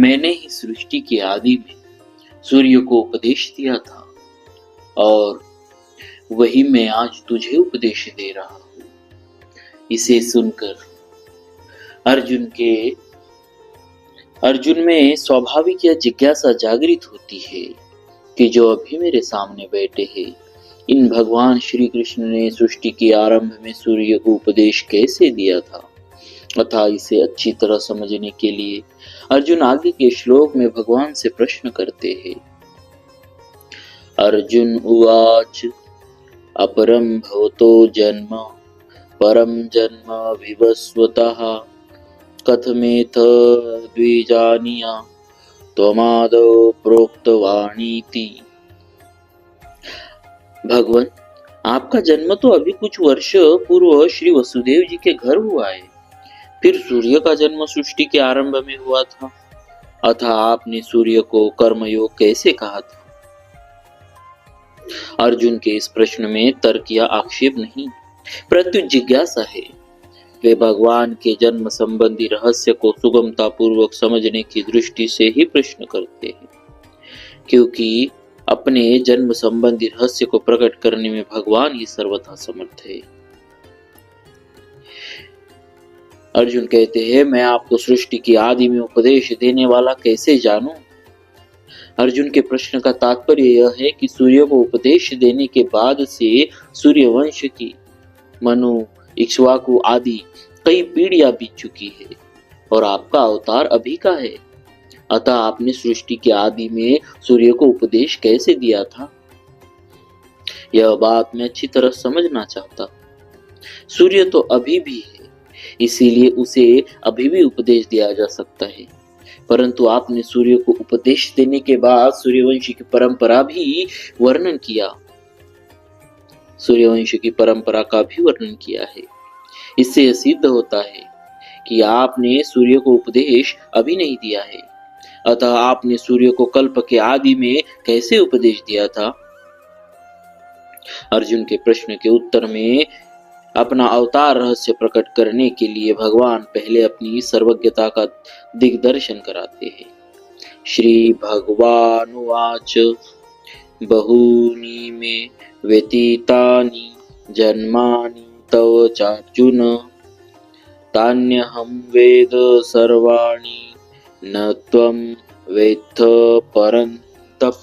मैंने ही सृष्टि के आदि में सूर्य को उपदेश दिया था और वही मैं आज तुझे उपदेश दे रहा हूँ। इसे सुनकर अर्जुन में स्वाभाविक यह जिज्ञासा जागृत होती है कि जो अभी मेरे सामने बैठे हैं, इन भगवान श्री कृष्ण ने सृष्टि के आरंभ में सूर्य को उपदेश कैसे दिया था। अतः इसे अच्छी तरह समझने के लिए अर्जुन आगे के श्लोक में भगवान से प्रश्न करते हैं। अर्जुन उवाच अपरं भवतो जन्म परम जन्म विवस्वतः कथमेत द्विजानीया त्वमादौ प्रोक्तवानीति। भगवान, आपका जन्म तो अभी कुछ वर्ष पूर्व श्री वसुदेव जी के घर हुआ है। फिर सूर्य का जन्म सृष्टि के आरंभ में हुआ था। अतः आपने सूर्य को कर्मयोग कैसे कहा था? अर्जुन के इस प्रश्न में तर्क या आक्षेप नहीं, प्रत्युत जिज्ञासा है। वे भगवान के जन्म संबंधी रहस्य को सुगमता पूर्वक समझने की दृष्टि से ही प्रश्न करते हैं, क्योंकि अपने जन्म संबंधी रहस्य को प्रकट करने में भगवान ही सर्वथा समर्थ है। अर्जुन कहते हैं, मैं आपको सृष्टि की आदि में उपदेश देने वाला कैसे जानूं? अर्जुन के प्रश्न का तात्पर्य यह है कि सूर्य को उपदेश देने के बाद से सूर्यवंश की मनु, इक्ष्वाकु आदि कई पीढ़ियां बीत चुकी है और आपका अवतार अभी का है। अतः आपने सृष्टि के आदि में सूर्य को उपदेश कैसे दिया था, यह बात मैं अच्छी तरह समझना चाहता। सूर्य तो अभी भी है, इसीलिए उसे अभी भी उपदेश दिया जा सकता है, परंतु आपने सूर्य को उपदेश देने के बाद सूर्यवंशी की परंपरा भी वर्णन किया, सूर्यवंश की परंपरा का भी वर्णन किया है। इससे यह सिद्ध होता है कि आपने सूर्य को उपदेश अभी नहीं दिया है। अतः आपने सूर्य को कल्प के आदि में कैसे उपदेश दिया था? अर्जुन के प्रश्न के उत्तर में अपना अवतार रहस्य प्रकट करने के लिए भगवान पहले अपनी सर्वज्ञता का दिग्दर्शन कराते हैं। श्री भगवानुवाच बहूनि मे व्यतीतानि जन्मानि तव चार्जुन तान्यहं वेद सर्वाणि न त्वं वेत्थ परन्तप।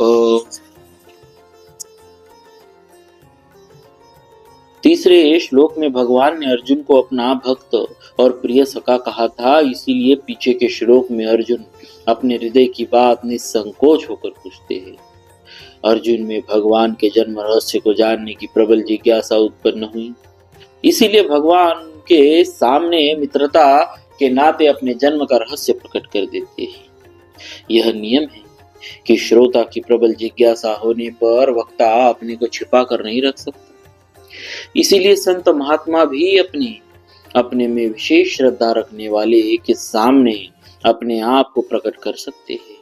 तीसरे श्लोक में भगवान ने अर्जुन को अपना भक्त और प्रिय सखा कहा था, इसीलिए पीछे के श्लोक में अर्जुन अपने हृदय की बात निसंकोच होकर पूछते हैं। अर्जुन में भगवान के जन्म रहस्य को जानने की प्रबल जिज्ञासा उत्पन्न हुई, इसीलिए भगवान के सामने मित्रता के नाते अपने जन्म का रहस्य प्रकट कर देते हैं। यह नियम है कि श्रोता की प्रबल जिज्ञासा होने पर वक्ता अपने को छिपा कर नहीं रख सकता। इसीलिए संत महात्मा भी अपने में विशेष श्रद्धा रखने वाले के सामने अपने आप को प्रकट कर सकते हैं।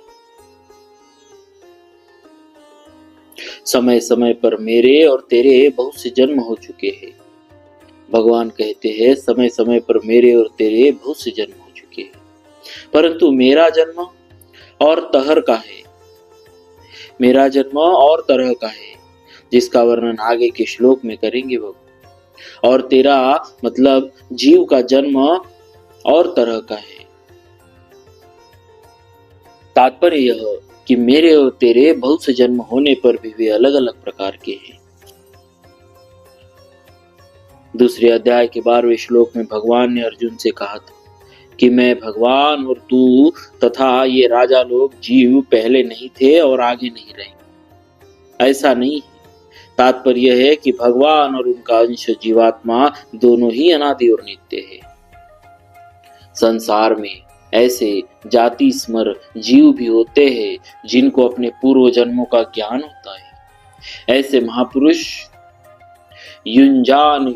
समय समय पर मेरे और तेरे बहुत से जन्म हो चुके हैं। भगवान कहते हैं, समय समय पर मेरे और तेरे बहुत से जन्म हो चुके हैं, परंतु मेरा जन्म और तरह का है, मेरा जन्म और तरह का है, जिसका वर्णन आगे के श्लोक में करेंगे भगवान। और तेरा मतलब जीव का जन्म और तरह का है। तात्पर्य यह कि मेरे और तेरे बहुत से जन्म होने पर भी वे अलग अलग प्रकार के हैं। दूसरे अध्याय के 12वें श्लोक में भगवान ने अर्जुन से कहा था कि मैं भगवान और तू तथा ये राजा लोग जीव पहले नहीं थे और आगे नहीं रहेंगे। ऐसा नहीं है। तात्पर्य है कि भगवान और उनका अंश जीवात्मा दोनों ही अनादि और नित्य है। संसार में ऐसे जाति स्मर जीव भी होते हैं जिनको अपने पूर्व जन्मों का ज्ञान होता है। ऐसे महापुरुष युंजान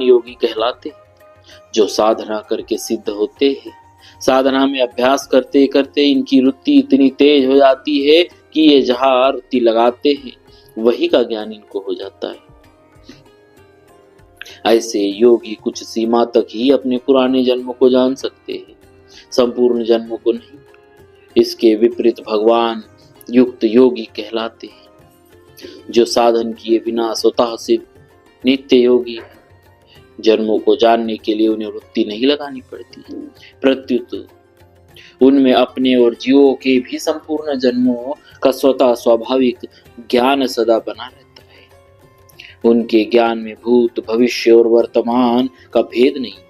योगी कहलाते, जो साधना करके सिद्ध होते हैं। साधना में अभ्यास करते करते इनकी रुचि इतनी तेज हो जाती है कि ये जहाँ रुचि लगाते हैं वही का ज्ञान इनको हो जाता है। ऐसे योगी कुछ सीमा तक ही अपने पुराने जन्मों को जान सकते हैं। संपूर्ण जन्मों को नहीं। इसके विपरीत भगवान युक्त योगी कहलाते हैं, जो साधन किए बिना स्वतः सिद्ध नित्य योगी है। जन्मों को जानने के लिए उन्हें वृत्ति नहीं लगानी पड़ती, प्रत्युत उनमें अपने और जीवों के भी संपूर्ण जन्मों का स्वतः स्वाभाविक ज्ञान सदा बना रहता है। उनके ज्ञान में भूत, भविष्य और वर्तमान का भेद नहीं है,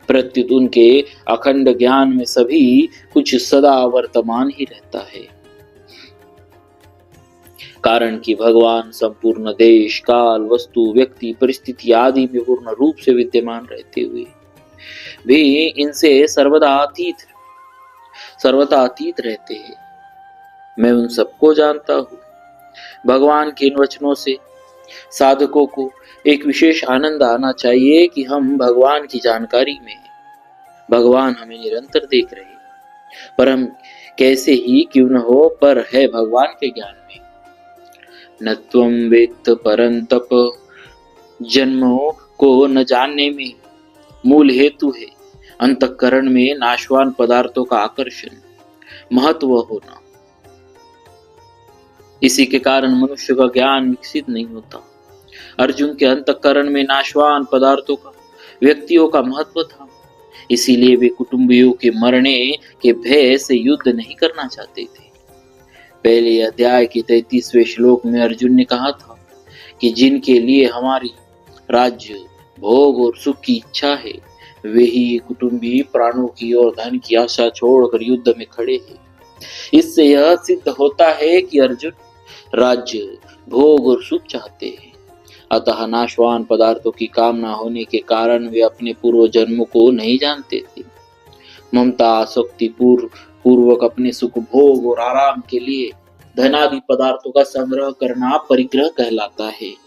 प्रत्युत उनके अखंड ज्ञान में सभी कुछ सदा वर्तमान ही रहता है। कारण कि भगवान संपूर्ण देश, काल, वस्तु, व्यक्ति, परिस्थिति आदि में पूर्ण रूप से विद्यमान रहते हुए भी इनसे सर्वदा अतीत रहते हैं। मैं उन सबको जानता हूँ। भगवान के इन वचनों से साधकों को एक विशेष आनंद आना चाहिए कि हम भगवान की जानकारी में हैं। भगवान हमें निरंतर देख रहे हैं, पर हम कैसे ही क्यों न हो, पर है भगवान के ज्ञान में। न त्वं वेत्त परंतप, जन्मों को न जानने में मूल हेतु है अंतःकरण में नाशवान पदार्थों का आकर्षण, महत्व होना। इसी के कारण मनुष्य का ज्ञान विकसित नहीं होता। अर्जुन के अंतःकरण में नाशवान पदार्थों का, व्यक्तियों का महत्व था। इसीलिए वे कुटुंबियों के मरने के भय से युद्ध नहीं करना चाहते थे। पहले अध्याय के 33वें श्लोक में अर्जुन ने कहा था कि जिनके लिए हमारी राज्य, भोग और सुख की इच्छा है, वे ही कुटुंबी प्राणों की और धन की आशा छोड़कर युद्ध में खड़े हैं। इससे यह सिद्ध होता है कि अर्जुन राज्य, भोग और सुख चाहते हैं। अतः नाशवान पदार्थों की कामना होने के कारण वे अपने पूर्व जन्मों को नहीं जानते थे। ममता, आसक्ति पूर्वक अपने सुख, भोग और आराम के लिए धनादि पदार्थों का संग्रह करना परिग्रह कहलाता है।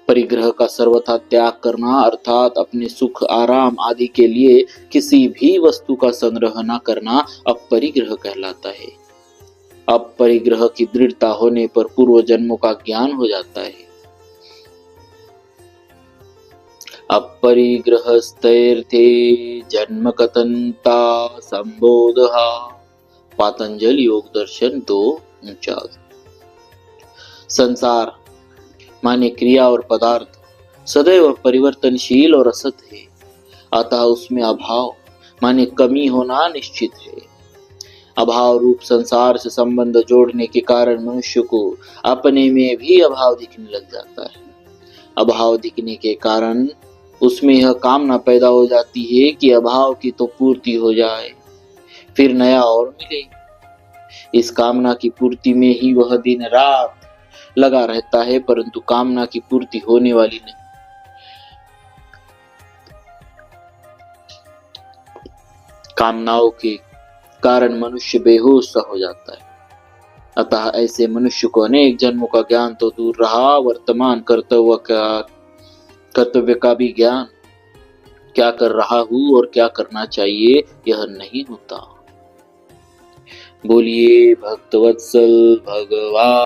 परिग्रह का सर्वथा त्याग करना अर्थात अपने सुख, आराम आदि के लिए किसी भी वस्तु का संग्रह न करना अपरिग्रह कहलाता है। अपरिग्रह की दृढ़ता होने पर पूर्व जन्मों का ज्ञान हो जाता है। अपरिग्रहस्तैर्थे जन्म कथनता संबोधहा, पातंजलि योग दर्शन 2:49। संसार माने क्रिया और पदार्थ सदैव परिवर्तनशील और असत है, अतः उसमें अभाव माने कमी होना निश्चित है। अभाव रूप संसार से संबंध जोड़ने के कारण मनुष्य को अपने में भी अभाव दिखने लग जाता है। अभाव दिखने के कारण उसमें यह कामना पैदा हो जाती है कि अभाव की तो पूर्ति हो जाए, फिर नया और मिले। इस कामना की पूर्ति में ही वह दिन रात लगा रहता है, परंतु कामना की पूर्ति होने वाली नहीं। कामनाओं के कारण मनुष्य बेहोश सा हो जाता है। अतः ऐसे मनुष्य को अनेक जन्मों का ज्ञान तो दूर रहा, वर्तमान कर्तव्य का भी ज्ञान, क्या कर रहा हूं और क्या करना चाहिए, यह नहीं होता। बोलिए भक्तवत्सल भगवान।